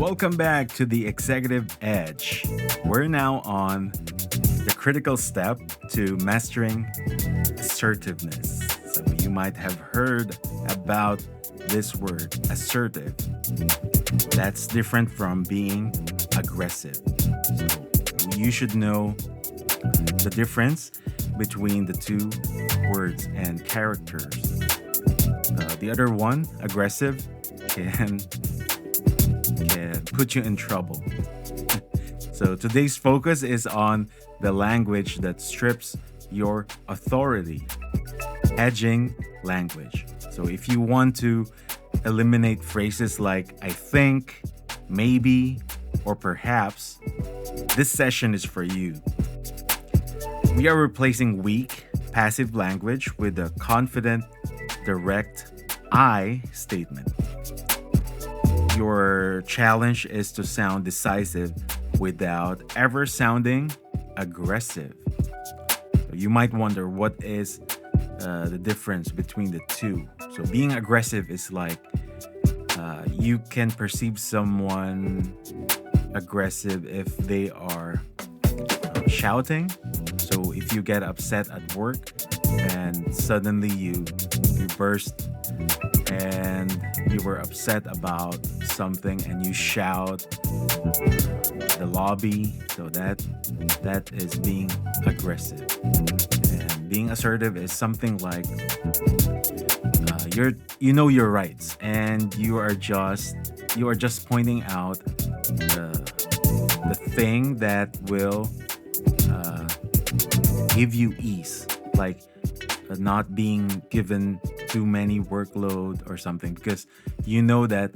Welcome back to the Executive Edge. We're now on the critical step to mastering assertiveness. So you might have heard about this word, assertive. That's different from being aggressive. So you should know the difference between the two words and characters. The other one, aggressive, can put you in trouble. So today's focus is on the language that strips your authority, hedging language. So if you want to eliminate phrases like I think, maybe, or perhaps, this session is for you. We are replacing weak, passive language with a confident, direct I statement. Your challenge is to sound decisive without ever sounding aggressive. You might wonder what is the difference between the two. So being aggressive is like you can perceive someone aggressive if they are shouting. So if you get upset at work and suddenly you burst and you were upset about something and you shout the lobby, so that is being aggressive. And being assertive is something like you know your rights and you are just pointing out the thing that will give you ease, like not being given too many workload or something, because you know that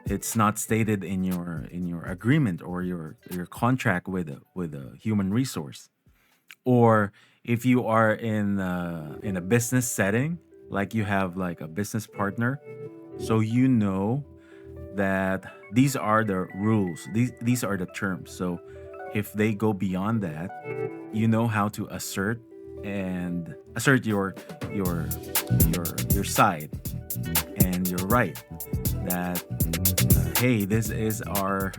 it's not stated in your agreement or your contract with a human resource. Or if you are in a business setting, like you have like a business partner, so you know that these are the rules, these are the terms. So if they go beyond that, you know how to assert your side and your right, that hey, this is our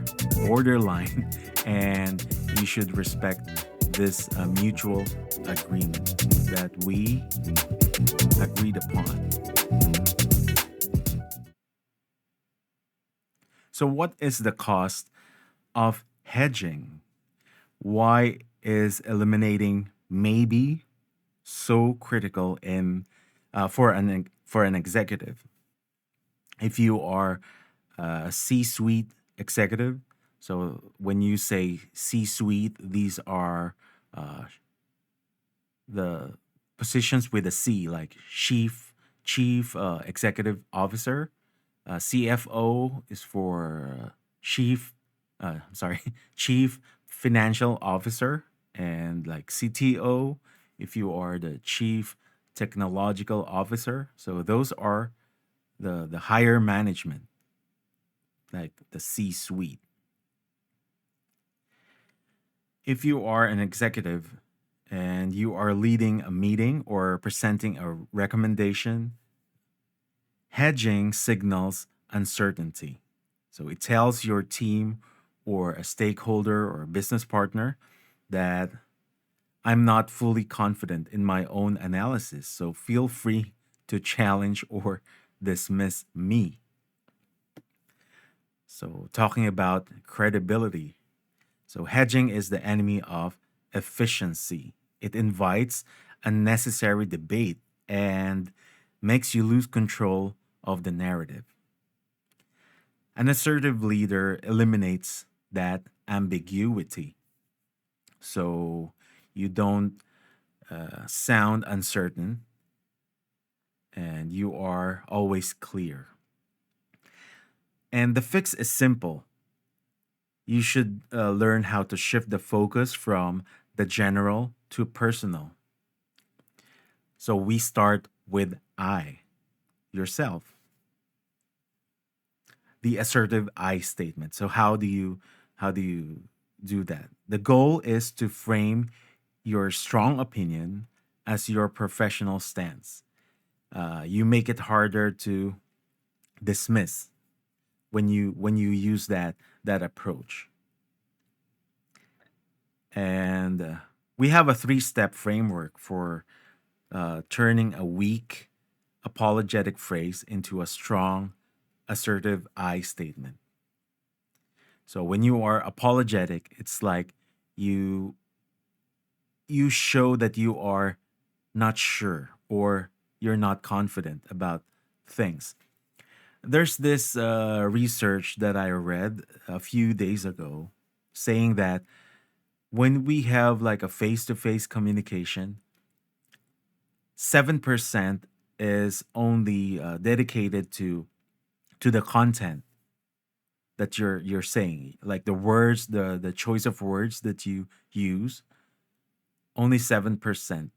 borderline and you should respect this mutual agreement that we agreed upon. So what is the cost of hedging? Why is eliminating maybe so critical in for an executive? If you are a C-suite executive, so when you say C-suite, these are the positions with a C, like chief executive officer. CFO is for chief financial officer, and like CTO if you are the chief technological officer. So those are the higher management, like the C-suite. If you are an executive and you are leading a meeting or presenting a recommendation, hedging signals uncertainty. So it tells your team or a stakeholder or a business partner that I'm not fully confident in my own analysis, so feel free to challenge or dismiss me. So, talking about credibility. So, hedging is the enemy of efficiency. It invites unnecessary debate and makes you lose control of the narrative. An assertive leader eliminates that ambiguity. So, you don't sound uncertain and you are always clear. And the fix is simple. You should learn how to shift the focus from the general to personal. So we start with I, yourself. The assertive I statement. So how do you do that? The goal is to frame your strong opinion as your professional stance. You make it harder to dismiss when you use that approach. And we have a three-step framework for turning a weak apologetic phrase into a strong assertive I statement. So when you are apologetic, it's like you you show that you are not sure or you're not confident about things. There's this research that I read a few days ago saying that when we have like a face-to-face communication, 7% is only dedicated to the content that you're saying, like the words, the choice of words that you use. Only 7%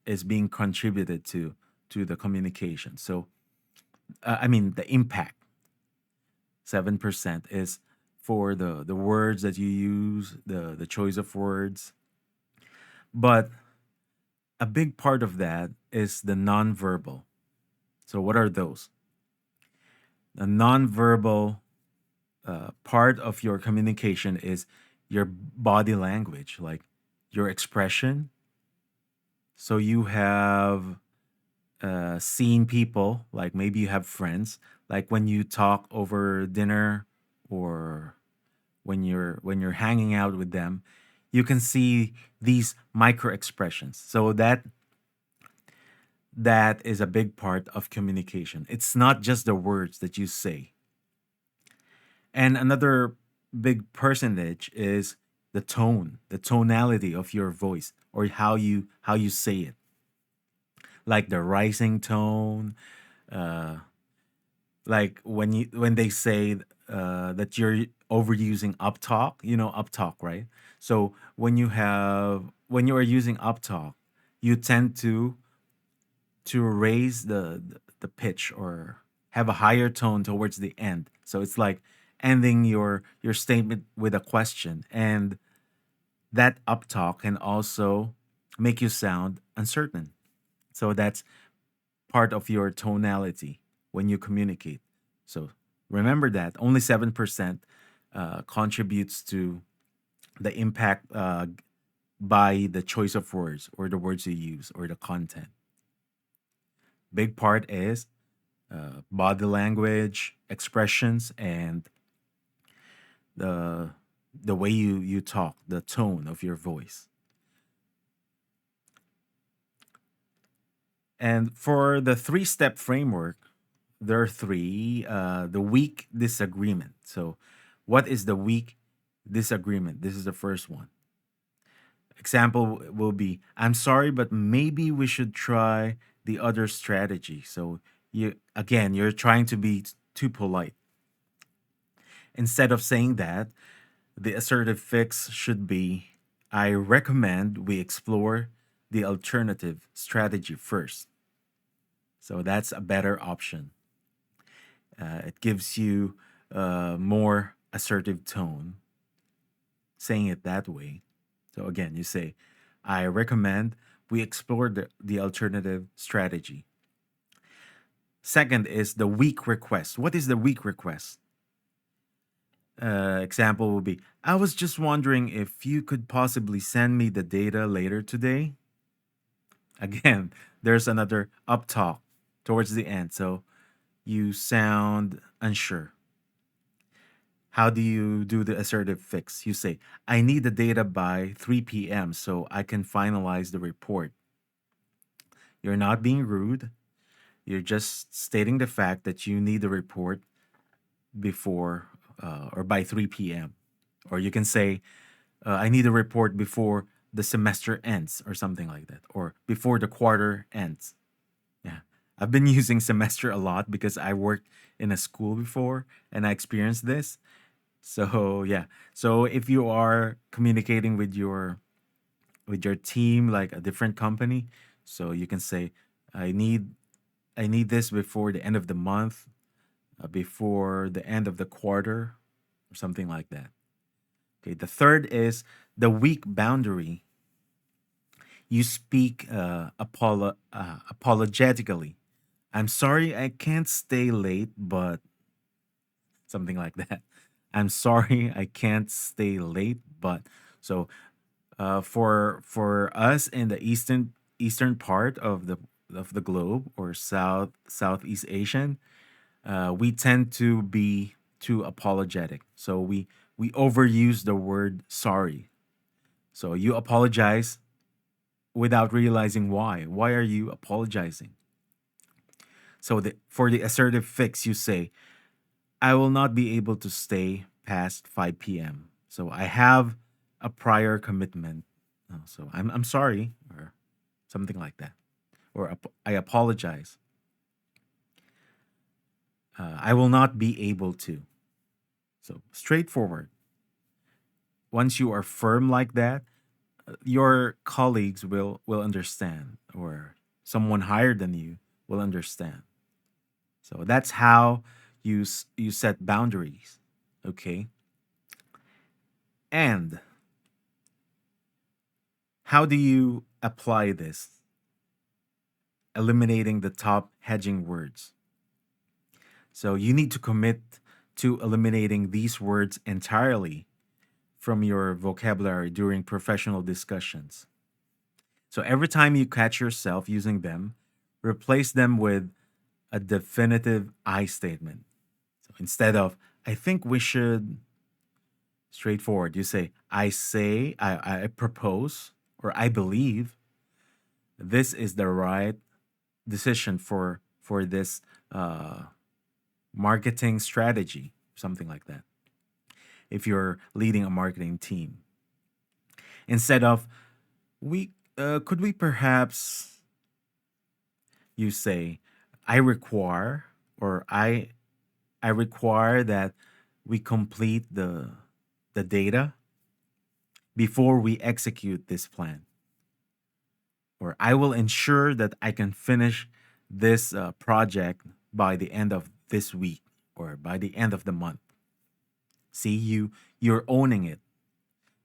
is being contributed to the communication. So I mean the impact. 7% is for the words that you use, the choice of words. But a big part of that is the nonverbal. So what are those? The nonverbal part of your communication is your body language, like your expression. So you have seen people, like maybe you have friends, like when you talk over dinner or when you're hanging out with them, you can see these micro expressions. So that is a big part of communication. It's not just the words that you say. And another big percentage is the tone, the tonality of your voice or how you say it. Like the rising tone, uh, like when they say that you're overusing uptalk, uptalk, right? So when you are using uptalk, you tend to raise the pitch or have a higher tone towards the end. So it's like ending your statement with a question, and that uptalk can also make you sound uncertain. So that's part of your tonality when you communicate. So remember that only 7% contributes to the impact by the choice of words or the words you use or the content. Big part is body language, expressions, and the the way you talk, the tone of your voice. And for the three-step framework, there are three. The weak disagreement. So, what is the weak disagreement? This is the first one. Example will be, I'm sorry, but maybe we should try the other strategy. So, you're trying to be too polite. Instead of saying that, the assertive fix should be, I recommend we explore the alternative strategy first. So that's a better option. It gives you a more assertive tone, saying it that way. So again, you say, I recommend we explore the alternative strategy. Second is the weak request. What is the weak request? Example will be, I was just wondering if you could possibly send me the data later today. Again, there's another up talk towards the end. So you sound unsure. How do you do the assertive fix? You say, I need the data by 3 p.m. so I can finalize the report. You're not being rude. You're just stating the fact that you need the report before or by 3 p.m. Or you can say, I need a report before the semester ends or something like that, or before the quarter ends. Yeah. I've been using semester a lot because I worked in a school before and I experienced this. So, yeah. So if you are communicating with your team like a different company, so you can say I need I need this before the end of the month, before the end of the quarter or something like that. Okay, the third is the weak boundary. You speak apologetically I'm sorry I can't stay late, but something like that. I'm sorry I can't stay late, but so for us in the eastern part of the globe, or Southeast Asian, we tend to be too apologetic. So we overuse the word sorry. So you apologize without realizing why. Why are you apologizing? So for the assertive fix, you say, I will not be able to stay past 5 p.m. So I have a prior commitment. So I'm sorry, or something like that. Or I apologize. I will not be able to. So straightforward. Once you are firm like that, your colleagues will understand, or someone higher than you will understand. So that's how you set boundaries. Okay. And how do you apply this? Eliminating the top hedging words. So you need to commit to eliminating these words entirely from your vocabulary during professional discussions. So every time you catch yourself using them, replace them with a definitive I statement. So instead of, I think we should, straightforward, you say, I propose, or I believe this is the right decision for this marketing strategy, something like that. If you're leading a marketing team, instead of we could we perhaps, you say, I require, or I require that we complete the data before we execute this plan, or I will ensure that I can finish this project by the end of this week, or by the end of the month. See, you're owning it.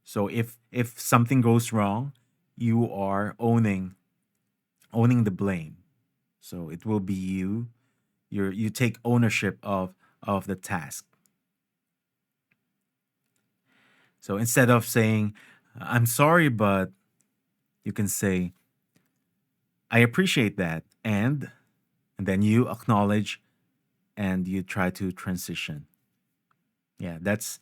So if something goes wrong, you are owning the blame. So it will be you. You take ownership of the task. So instead of saying, I'm sorry, but, you can say, I appreciate that, and then you acknowledge, and you try to transition. Yeah, that's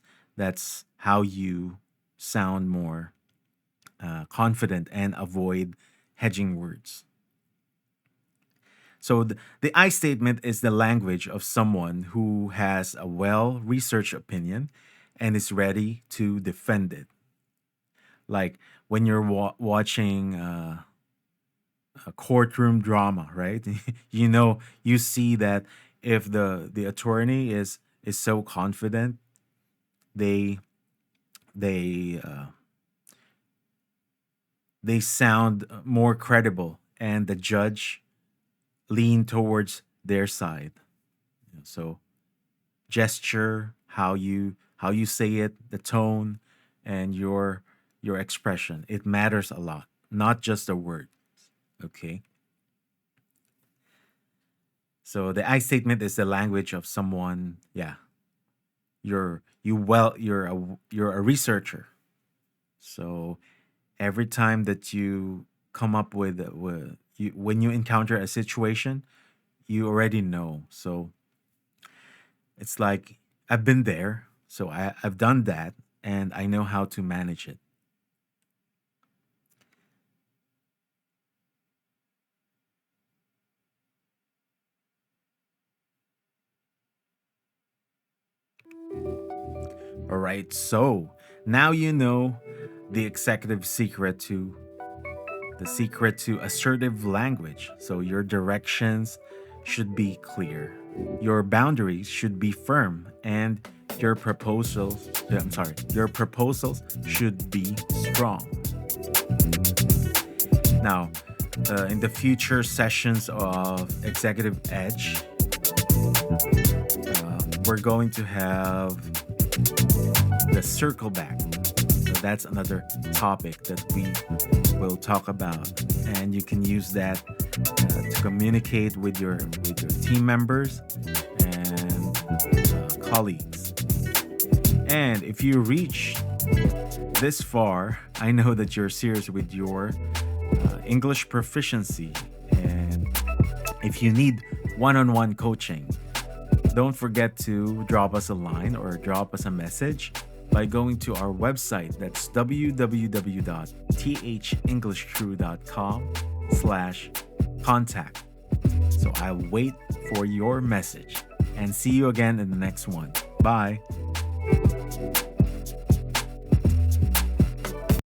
how you sound more confident and avoid hedging words. So the I statement is the language of someone who has a well researched opinion and is ready to defend it. Like when you're watching a courtroom drama, right? You see that if the attorney is so confident, they they uh, they sound more credible, and the judge lean towards their side. So gesture, how you say it, the tone, and your expression, it matters a lot, not just the word. Okay. So the I statement is the language of someone. Yeah, you're a researcher. So every time that you come up with when you encounter a situation, you already know. So it's like, I've been there, so I've done that, and I know how to manage it. All right. So now you know the executive secret to assertive language. So your directions should be clear. Your boundaries should be firm, and your proposals should be strong. Now, in the future sessions of Executive Edge, we're going to have the circle back. So that's another topic that we will talk about, and you can use that to communicate with your team members and colleagues. And if you reach this far, I know that you're serious with your English proficiency. And if you need one-on-one coaching, don't forget to drop us a line or drop us a message by going to our website. That's www.thenglishcrew.com/contact. So I'll wait for your message and see you again in the next one. Bye.